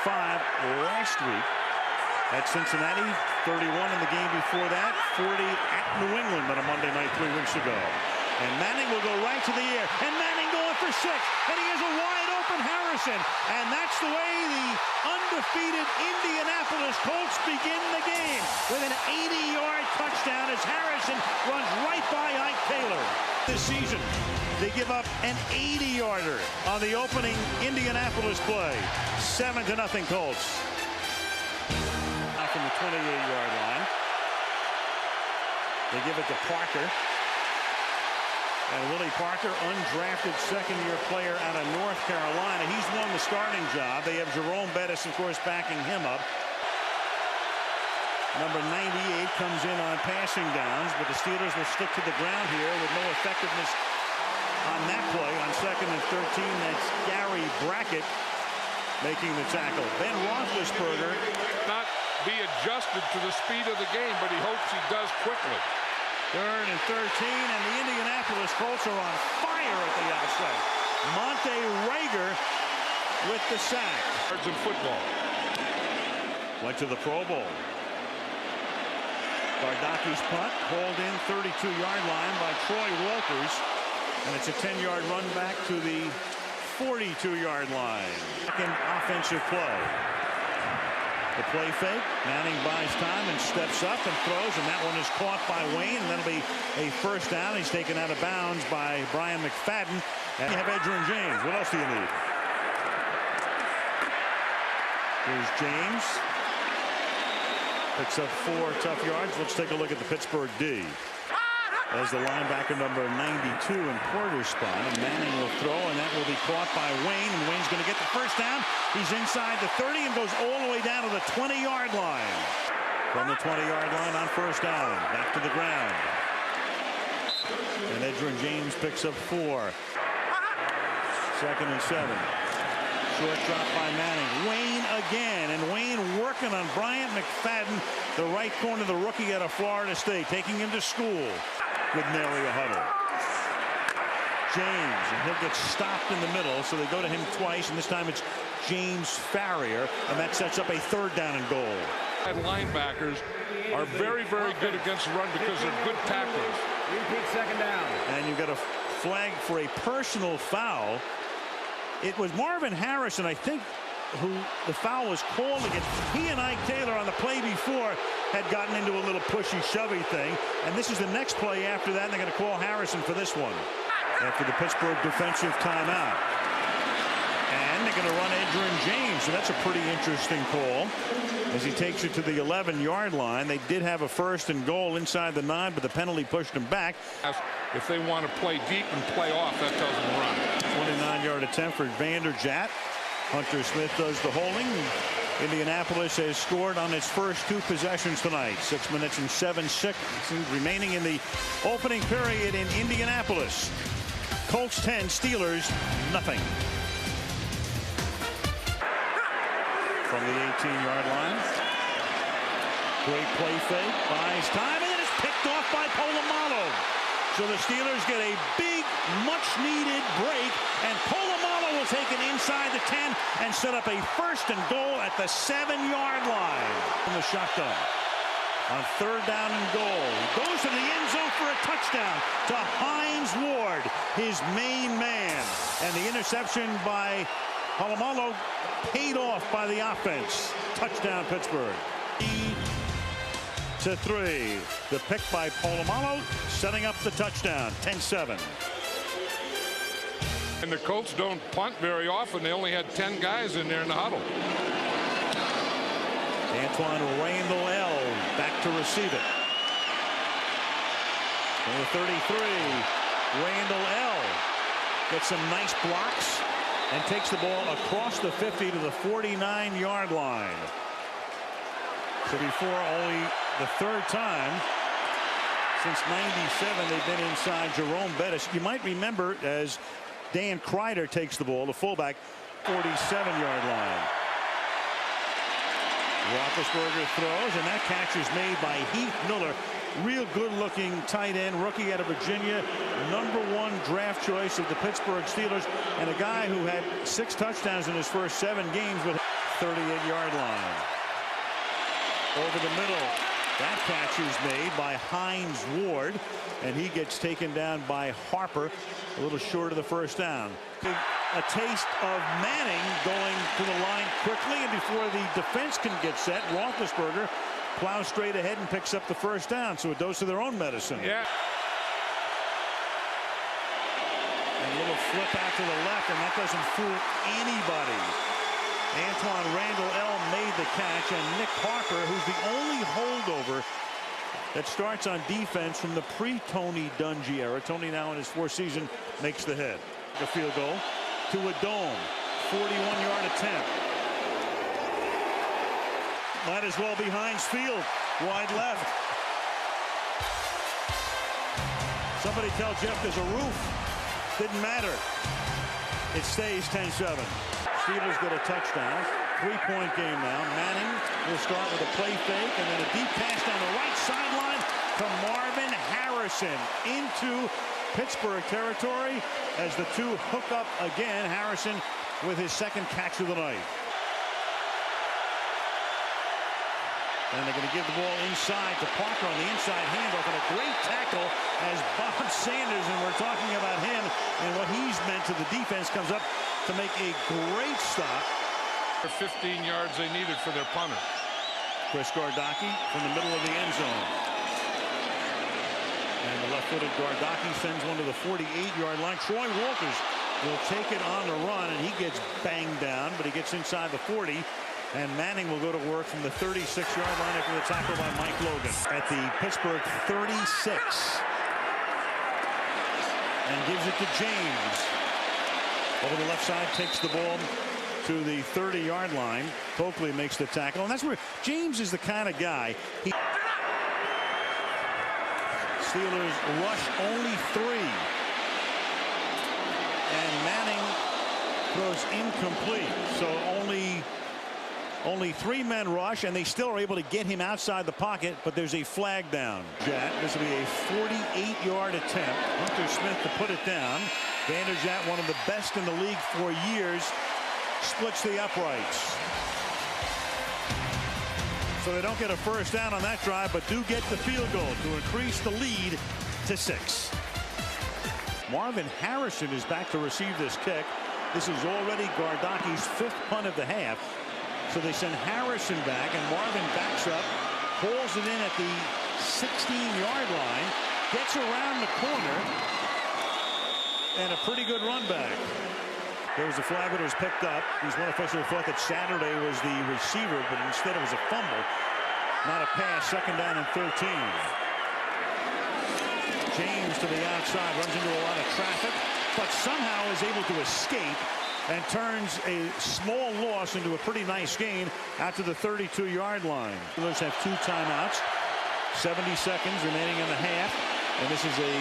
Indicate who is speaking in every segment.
Speaker 1: last week at Cincinnati, 31 in the game before that, 40 at New England on a Monday night 3 weeks ago. And Manning will go right to the air, and Manning going for 6, and he has a wide open Harrison, and that's the way the undefeated Indianapolis Colts begin the game with an 80-yard touchdown as Harrison runs right by Ike Taylor. This season, they give up an 80-yarder on the opening Indianapolis play. 7-0 Colts. From the 28-yard line. They give it to Parker. And Willie Parker, undrafted second-year player out of North Carolina. He's won the starting job. They have Jerome Bettis, of course, backing him up. Number 98 comes in on passing downs, but the Steelers will stick to the ground here with no effectiveness on that play. On 2nd and 13, that's Gary Brackett making the tackle. Ben Roethlisberger
Speaker 2: not be adjusted to the speed of the game, but he hopes he does quickly.
Speaker 1: 3rd and 13, and the Indianapolis Colts are on fire at the outside. Monte Rager with the sack.
Speaker 2: Cards in football.
Speaker 1: Went to the Pro Bowl. Gardaki's punt called in 32-yard line by Troy Walters, and it's a 10-yard run back to the 42-yard line. Second offensive play. The play fake. Manning buys time and steps up and throws, and that one is caught by Wayne, and that'll be a first down. He's taken out of bounds by Brian McFadden. And you have Edgerrin James. What else do you need? Here's James. Picks up 4 tough yards. Let's take a look at the Pittsburgh D. As the linebacker number 92 in Porter's spot, and Manning will throw, and that will be caught by Wayne, and Wayne's going to get the first down. He's inside the 30 and goes all the way down to the 20-yard line. From the 20-yard line on first down, back to the ground. And Edgerrin James picks up 4. 2nd and 7. Short drop by Manning. Wayne again, and Wayne working on Bryant McFadden, the right corner, the rookie out of Florida State, taking him to school with nary a huddle. James, and he'll get stopped in the middle, so they go to him twice, and this time it's James Farrier, and that sets up a 3rd down and goal.
Speaker 2: And linebackers are very, very good against the run because they're good tacklers.
Speaker 3: Repeat 2nd down.
Speaker 1: And you've got a flag for a personal foul. It was Marvin Harrison, I think, who the foul was called against. He and Ike Taylor on the play before had gotten into a little pushy, shovey thing. And this is the next play after that, and they're going to call Harrison for this one after the Pittsburgh defensive timeout. And they're going to run Edgerrin James, so that's a pretty interesting call as he takes it to the 11-yard line. They did have a 1st and goal inside the 9, but the penalty pushed them back.
Speaker 2: If they want to play deep and play off, that doesn't run.
Speaker 1: 29-yard attempt for Vanderjagt. Hunter Smith does the holding. Indianapolis has scored on its first 2 possessions tonight. 6 minutes and 7 seconds remaining in the opening period in Indianapolis. Colts 10, Steelers nothing. From the 18-yard line. Great play fake. Buys time, and then it's picked off by Polamalu. So the Steelers get a big, much-needed break, and Polamalu will take it inside the 10 and set up a 1st and goal at the 7-yard line. In the shotgun. On 3rd down and goal. He goes to the end zone for a touchdown to Hines Ward, his main man. And the interception by Polamalu paid off by the offense. Touchdown, Pittsburgh. 3. The pick by Polamalu, setting up the touchdown. 10-7.
Speaker 2: And the Colts don't punt very often. They only had 10 guys in there in the huddle.
Speaker 1: Antoine Randall L. back to receive it. Number 33, Randall L. gets some nice blocks and takes the ball across the 50 to the 49-yard line. So before only the 3rd time since '97 they've been inside Jerome Bettis. You might remember as Dan Kreider takes the ball, the fullback, 47-yard line. Roethlisberger throws, and that catch is made by Heath Miller. Real good-looking tight end, rookie out of Virginia, #1 draft choice of the Pittsburgh Steelers, and a guy who had 6 touchdowns in his first 7 games with 38-yard line. Over the middle. That catch is made by Hines Ward, and he gets taken down by Harper, a little short of the first down. A taste of Manning going to the line quickly, and before the defense can get set, Roethlisberger plows straight ahead and picks up the first down. So a dose of their own medicine.
Speaker 2: Yeah.
Speaker 1: And a little flip out to the left, and that doesn't fool anybody. Antoine Randall L. made the catch, and Nick Harper, who's the only holdover that starts on defense from the pre-Tony Dungy era. Tony now in his fourth season makes the head. The field goal to a dome. 41-yard attempt. Might as well be Heinz Field. Wide left. Somebody tell Jeff there's a roof. Didn't matter. It stays 10-7. Steelers get a touchdown. 3-point game now. Manning will start with a play fake and then a deep pass down the right sideline to Marvin Harrison into Pittsburgh territory as the two hook up again. Harrison with his second catch of the night. And they're going to give the ball inside to Parker on the inside handoff, and a great tackle as Bob Sanders, and we're talking about him and what he's meant to the defense, comes up to make a great stop.
Speaker 2: For 15 yards they needed for their punter.
Speaker 1: Chris Gardocki from the middle of the end zone. And the left-footed Gardocki sends one to the 48-yard line. Troy Walters will take it on the run, and he gets banged down, but he gets inside the 40. And Manning will go to work from the 36-yard line after the tackle by Mike Logan at the Pittsburgh 36. And gives it to James. Over the left side, takes the ball to the 30-yard line. Coakley makes the tackle. And that's where James is the kind of guy. Steelers rush only 3. And Manning throws incomplete. So only 3 men rush, and they still are able to get him outside the pocket, but there's a flag down. This will be a 48-yard attempt. Hunter Smith to put it down. Vanderjagt, one of the best in the league for years, splits the uprights. So they don't get a first down on that drive, but do get the field goal to increase the lead to 6. Marvin Harrison is back to receive this kick. This is already Gardocki's 5th punt of the half. So they send Harrison back, and Marvin backs up, pulls it in at the 16-yard line, gets around the corner, and a pretty good run back. There was a flag that was picked up. These one official thought that Saturday was the receiver, but instead it was a fumble, not a pass. Second down and 13. James to the outside, runs into a lot of traffic, but somehow is able to escape and turns a small loss into a pretty nice gain out to the 32-yard line. The Steelers have 2 timeouts, 70 seconds remaining in the half, and this is a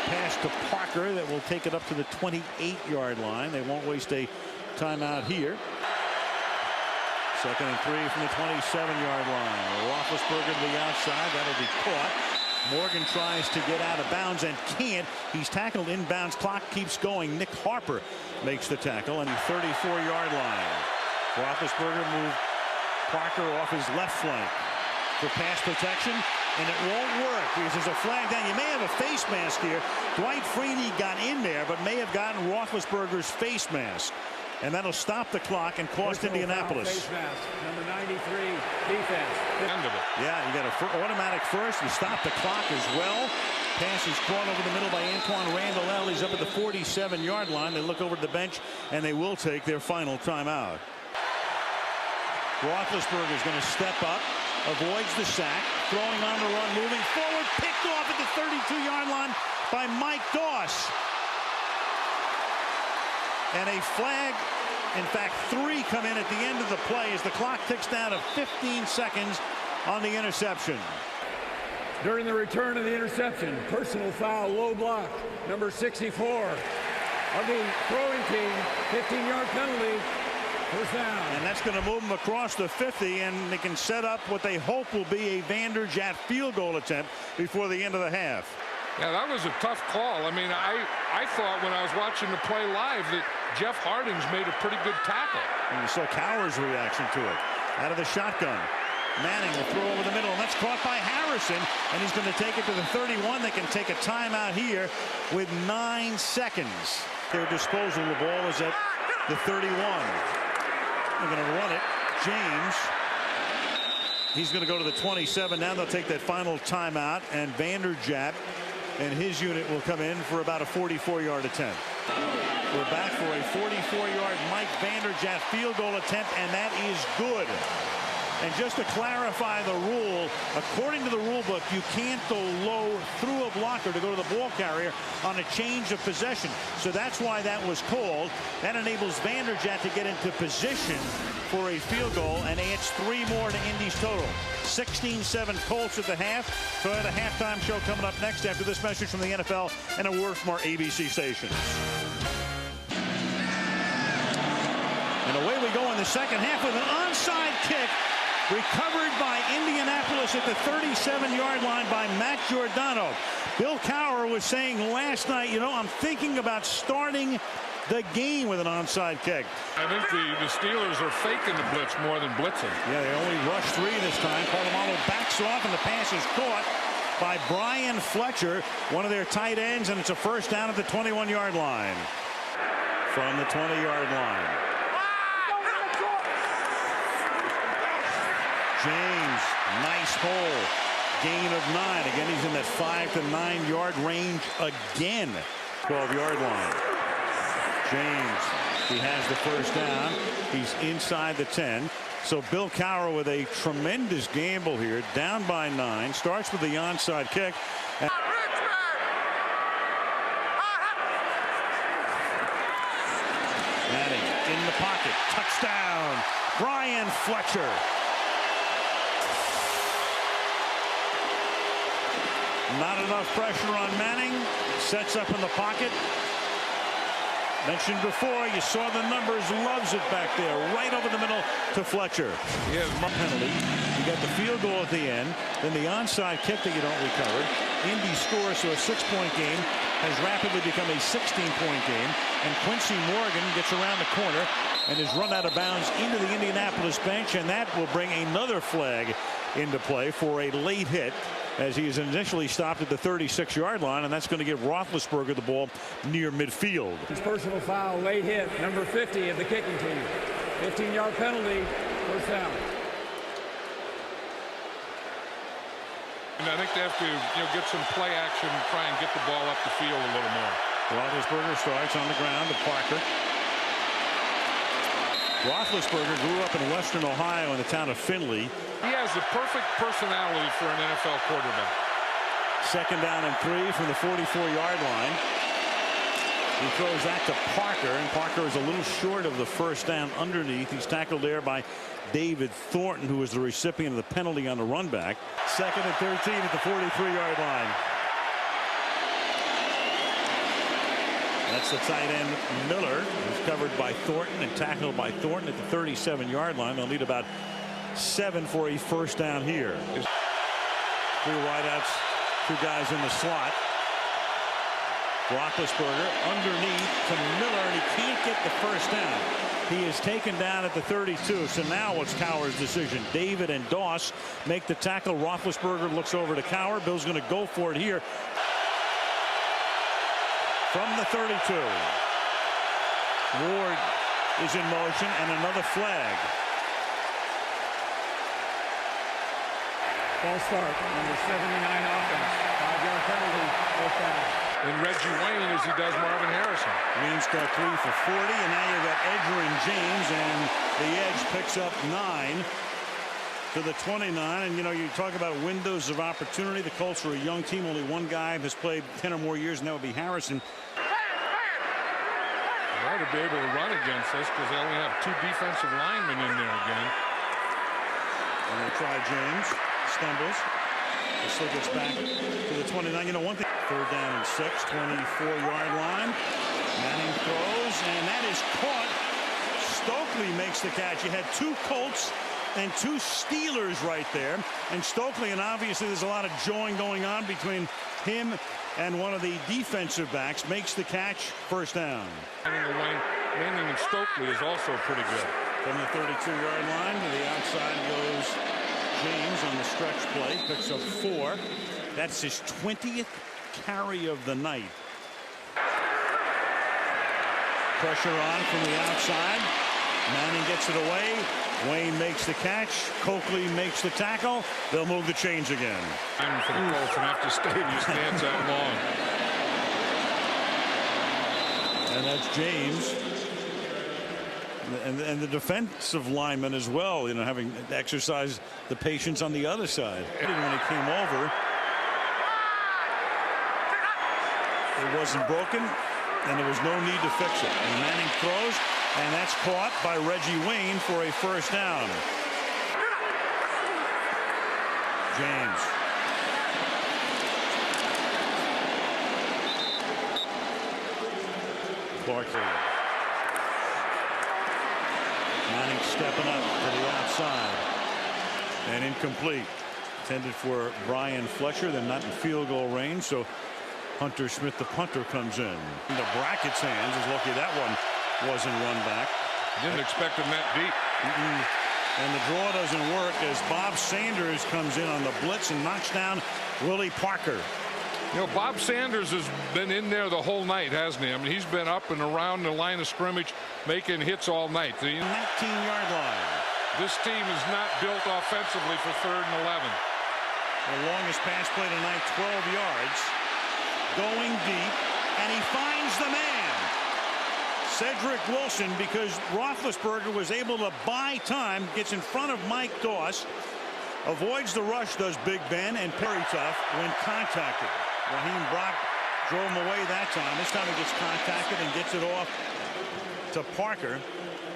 Speaker 1: pass to Parker that will take it up to the 28-yard line. They won't waste a timeout here. Second and 3 from the 27-yard line. Roethlisberger to the outside. That'll be caught. Morgan tries to get out of bounds and can't. He's tackled inbounds. Clock keeps going. Nick Harper makes the tackle on the 34-yard line. Roethlisberger moved Parker off his left flank for pass protection, and it won't work because there's a flag down. You may have a face mask here. Dwight Freeney got in there, but may have gotten Roethlisberger's face mask. And that'll stop the clock and cost Indianapolis.
Speaker 3: Face mask, number 93, defense.
Speaker 2: End of it.
Speaker 1: Yeah, you got an automatic first. You stop the clock as well. Pass is caught over the middle by Antoine Randall L. He's up at the 47-yard line. They look over at the bench, and they will take their final timeout. Roethlisberger is going to step up, avoids the sack, throwing on the run, moving forward, picked off at the 32-yard line by Mike Doss. And a flag, in fact 3 come in at the end of the play as the clock ticks down to 15 seconds on the interception.
Speaker 3: During the return of the interception, personal foul, low block, number 64 of the throwing team, 15-yard penalty, first down.
Speaker 1: And that's going to move them across the 50, and they can set up what they hope will be a Vanderjagt field goal attempt before the end of the half.
Speaker 2: Yeah, that was a tough call. I mean, I thought when I was watching the play live that Jeff Harding's made a pretty good tackle.
Speaker 1: And you saw Cowher's reaction to it. Out of the shotgun. Manning will throw over the middle, and that's caught by Harrison, and he's going to take it to the 31. They can take a timeout here with 9 seconds. Their disposal, the ball is at the 31. They're going to run it. James. He's going to go to the 27. Now they'll take that final timeout, and Vanderjagt and his unit will come in for about a 44-yard attempt. We're back for a 44-yard Mike Vanderjagt field goal attempt, and that is good. And just to clarify the rule, according to the rule book, you can't go low through a blocker to go to the ball carrier on a change of possession. So that's why that was called. That enables Vanderjagt to get into position for a field goal and adds 3 more to Indy's total. 16-7 Colts at the half. Toyota halftime show coming up next after this message from the NFL and a word from our ABC stations. And away we go in the second half with an onside kick. Recovered by Indianapolis at the 37-yard line by Matt Giordano. Bill Cowher was saying last night, you know, I'm thinking about starting the game with an onside kick.
Speaker 2: I think the Steelers are faking the blitz more than blitzing.
Speaker 1: Yeah, they only rushed 3 this time. Polamalu backs off, and the pass is caught by Brian Fletcher, one of their tight ends, and it's a first down at the 21-yard line. From the 20-yard line. James, nice hole. Gain of 9. Again, he's in that 5 to 9 yard range again. 12-yard line. James, he has the first down. He's inside the 10. So Bill Cowher with a tremendous gamble here. Down by 9. Starts with the onside kick. Manning in the pocket. Touchdown. Brian Fletcher. Not enough pressure on Manning. Sets up in the pocket. Mentioned before, you saw the numbers. Loves it back there. Right over the middle to Fletcher. He has a penalty. You got the field goal at the end. Then the onside kick that you don't recover. Indy scores, so a 6-point game has rapidly become a 16-point game. And Quincy Morgan gets around the corner and is run out of bounds into the Indianapolis bench. And that will bring another flag into play for a late hit, as he is initially stopped at the 36-yard line, and that's going to give Roethlisberger the ball near midfield.
Speaker 3: His personal foul, late hit, number 50 of the kicking team. 15-yard penalty, first down.
Speaker 2: And I think they have to, get some play action and try and get the ball up the field a little more.
Speaker 1: Roethlisberger starts on the ground to Parker. Roethlisberger grew up in western Ohio in the town of Findlay.
Speaker 2: He has the perfect personality for an NFL quarterback.
Speaker 1: Second down and 3 from the 44-yard line. He throws that to Parker, and Parker is a little short of the first down underneath. He's tackled there by David Thornton, who was the recipient of the penalty on the run back. Second and 13 at the 43-yard line. That's the tight end Miller, who's covered by Thornton and tackled by Thornton at the 37-yard line. They'll need about 7 for a first down here. 3 wideouts, 2 guys in the slot. Roethlisberger underneath to Miller, and he can't get the first down. He is taken down at the 32. So now what's Cowher's decision? David and Doss make the tackle. Roethlisberger looks over to Cowher. Bill's going to go for it here. From the 32. Ward is in motion, and another flag.
Speaker 3: False start, number 79 offense. 5-yard penalty, first down.
Speaker 2: And Reggie Wayne as he does Marvin Harrison.
Speaker 1: Wayne's got 3 for 40, and now you've got Edgerrin James, and the edge picks up 9 to the 29. And you talk about windows of opportunity. The Colts are a young team. Only one guy has played 10 or more years, and that would be Harrison.
Speaker 2: They ought to be able to run against us because they only have 2 defensive linemen in there again.
Speaker 1: And they try James. Stumbles. He still gets back to the 29. One thing. Third down and 6. 24-yard line. Manning throws, and that is caught. Stokely makes the catch. You had 2 Colts and two Steelers right there. And Stokely, and obviously there's a lot of jawing going on between him and one of the defensive backs, makes the catch, first down.
Speaker 2: Manning and Stokely is also pretty good.
Speaker 1: From the 32-yard line to the outside goes James on the stretch play, picks up 4. That's his 20th carry of the night. Pressure on from the outside. Manning gets it away. Wayne makes the catch. Coakley makes the tackle. They'll move the chains again.
Speaker 2: And for the Colts and have to stay in his stance that long.
Speaker 1: And that's James. And the defensive lineman as well, you know, having exercised the patience on the other side. When he came over, it wasn't broken, and there was no need to fix it. And Manning throws, and that's caught by Reggie Wayne for a first down. James. Clark here. Manning stepping up to the outside. And incomplete. Intended for Brian Fletcher. They're not in field goal range, so Hunter Smith, the punter, comes in. The Brackett's hands is lucky that one wasn't run back.
Speaker 2: Didn't expect him that deep.
Speaker 1: And the draw doesn't work as Bob Sanders comes in on the blitz and knocks down Willie Parker.
Speaker 2: You know, Bob Sanders has been in there the whole night, hasn't he? I mean, he's been up and around the line of scrimmage making hits all night. The
Speaker 1: 19-yard line.
Speaker 2: This team is not built offensively for 3rd and 11.
Speaker 1: The longest pass play tonight, 12 yards. Going deep, and he finds the man. Cedric Wilson, because Roethlisberger was able to buy time, gets in front of Mike Doss, avoids the rush, does Big Ben, and Perry Tough when contacted. Raheem Brock drove him away that time. This time he gets contacted and gets it off to Parker.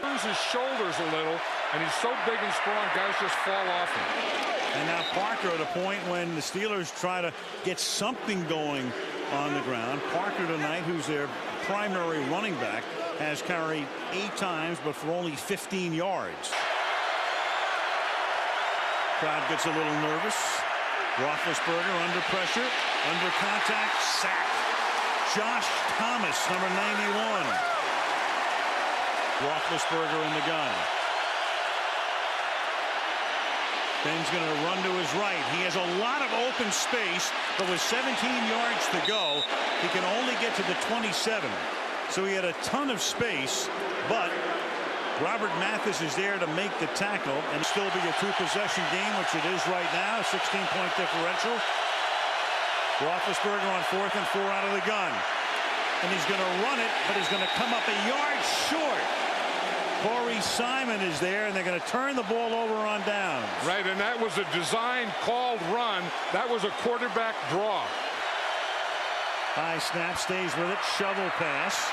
Speaker 2: Turns his shoulders a little, and he's so big and strong, guys just fall off him.
Speaker 1: And now Parker at a point when the Steelers try to get something going on the ground. Parker tonight, who's their primary running back, has carried 8 times, but for only 15 yards. Crowd gets a little nervous. Roethlisberger under pressure, under contact, sack. Josh Thomas, number 91. Roethlisberger in the gun. Ben's going to run to his right. He has a lot of open space, but with 17 yards to go, he can only get to the 27. So he had a ton of space, but Robert Mathis is there to make the tackle and still be a 2-possession game, which it is right now, 16-point differential. Roethlisberger on 4th and 4 out of the gun. And he's going to run it, but he's going to come up a yard short. Corey Simon is there, and they're going to turn the ball over on downs.
Speaker 2: Right, and that was a design called run. That was a quarterback draw.
Speaker 1: High snap, stays with it, shovel pass.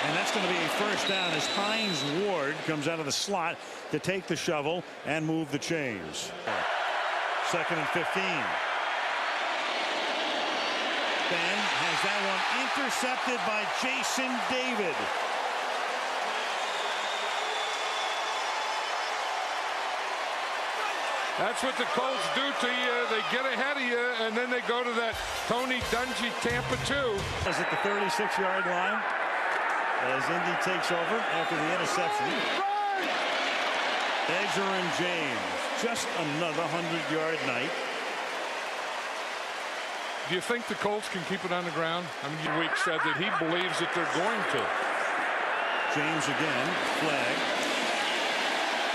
Speaker 1: And that's going to be a first down as Hines Ward comes out of the slot to take the shovel and move the chains. 2nd and 15. Ben has that one intercepted by Jason David.
Speaker 2: That's what the Colts do to you. They get ahead of you, and then they go to that Tony Dungy Tampa 2.
Speaker 1: Is at the 36-yard line as Indy takes over after the interception. Edger and James, just another 100-yard night.
Speaker 2: Do you think the Colts can keep it on the ground? I mean, Week said that he believes that they're going to.
Speaker 1: James again, flag.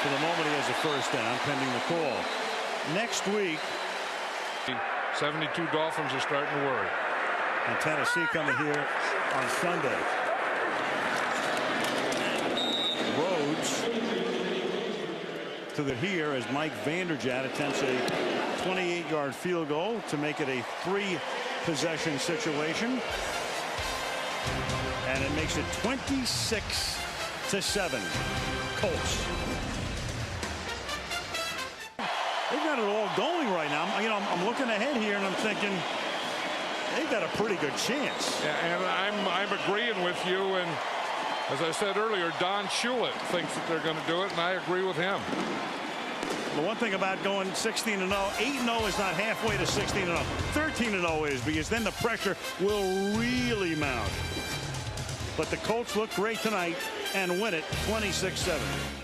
Speaker 1: For the moment, he has a first down pending the call. Next week,
Speaker 2: 72 Dolphins are starting to worry.
Speaker 1: And Tennessee coming here on Sunday. Rhodes to the here as Mike Vanderjagt attempts a 28-yard field goal to make it a 3-possession situation. And it makes it 26-7. Colts. They've got it all going right now. You know, I'm looking ahead here and I'm thinking they've got a pretty good chance.
Speaker 2: Yeah, and I'm agreeing with you. And as I said earlier, Don Shulett thinks that they're going to do it, and I agree with him.
Speaker 1: The one thing about going 16-0, 8-0 is not halfway to 16-0. 13-0 is, because then the pressure will really mount. But the Colts look great tonight and win it 26-7.